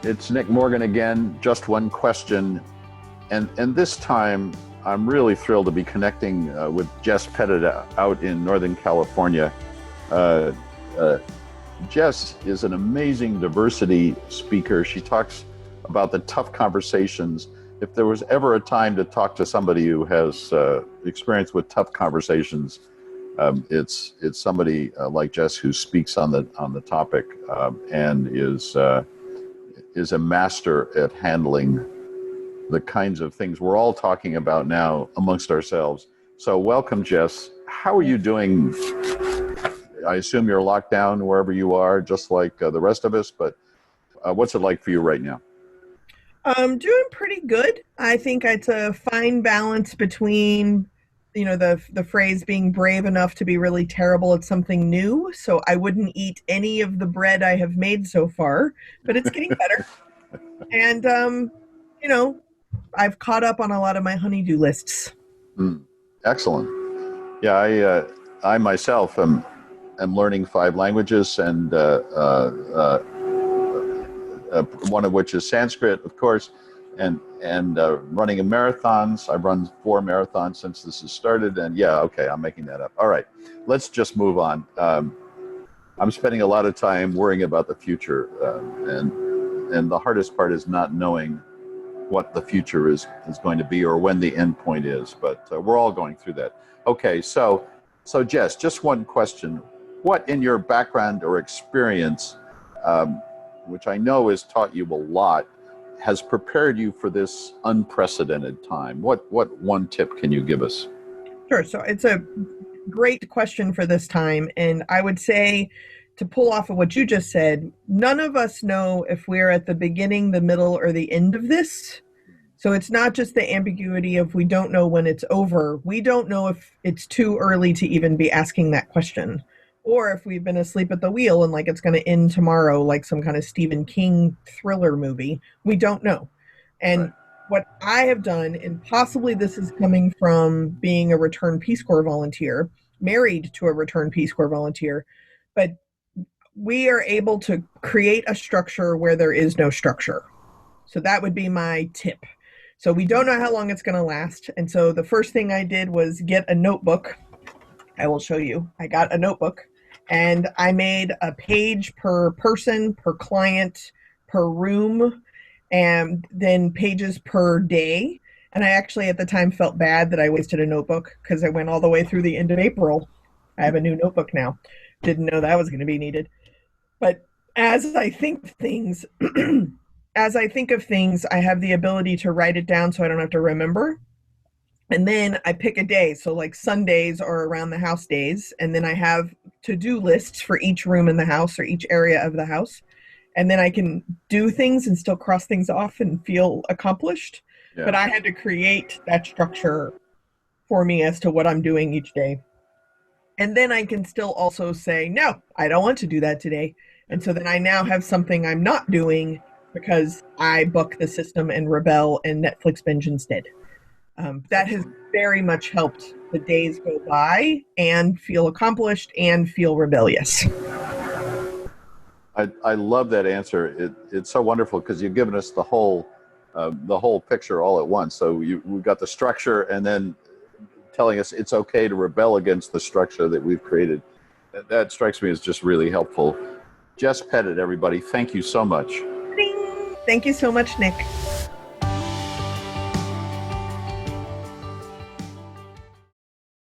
It's Nick Morgan again. Just one question. And this time, I'm really thrilled to be connecting with Jess Pettitt out in Northern California. Jess is an amazing diversity speaker. She talks about the tough conversations. If there was ever a time to talk to somebody who has experience with tough conversations, it's somebody like Jess who speaks on the topic and is a master at handling the kinds of things we're all talking about now amongst ourselves. So welcome, Jess. How are you doing? I assume you're locked down wherever you are, just like the rest of us, but what's it like for you right now? I'm doing pretty good. I think it's a fine balance between, the phrase being brave enough to be really terrible at something new. So I wouldn't eat any of the bread I have made so far, but it's getting better. And, I've caught up on a lot of my honeydew lists. Excellent. Yeah, I myself am learning 5 languages, and one of which is Sanskrit, of course, and running marathons. I've run 4 marathons since this has started, and yeah, okay, I'm making that up. All right, let's just move on. I'm spending a lot of time worrying about the future, and the hardest part is not knowing what the future is going to be or when the end point is, but we're all going through that. Okay, so Jess, just one question. What in your background or experience, which I know has taught you a lot, has prepared you for this unprecedented time? What one tip can you give us? Sure. So it's a great question for this time. And I would say, to pull off of what you just said, none of us know if we're at the beginning, the middle, or the end of this. So it's not just the ambiguity of we don't know when it's over. We don't know if it's too early to even be asking that question, or if we've been asleep at the wheel and like it's going to end tomorrow, like some kind of Stephen King thriller movie. We don't know. And Right. What I have done, and possibly this is coming from being a returned Peace Corps volunteer, married to a returned Peace Corps volunteer, but we are able to create a structure where there is no structure. So that would be my tip. So we don't know how long it's going to last. And so the first thing I did was get a notebook. I will show you. I got a notebook and I made a page per person, per client, per room, and then pages per day. And I actually at the time felt bad that I wasted a notebook because I went all the way through the end of April. I have a new notebook now. Didn't know that was going to be needed. But as I think things, of things, I have the ability to write it down so I don't have to remember. And then I pick a day. So like Sundays are around the house days. And then I have to-do lists for each room in the house or each area of the house. And then I can do things and still cross things off and feel accomplished. Yeah. But I had to create that structure for me as to what I'm doing each day. And then I can still also say, no, I don't want to do that today. And so then I now have something I'm not doing because I buck the system and rebel and Netflix binge instead. That has very much helped the days go by and feel accomplished and feel rebellious. I love that answer. It's so wonderful because you've given us the whole picture all at once. So we've got the structure and then telling us it's okay to rebel against the structure that we've created. That strikes me as just really helpful. Jess Pettitt, everybody, thank you so much. Thank you so much, Nick.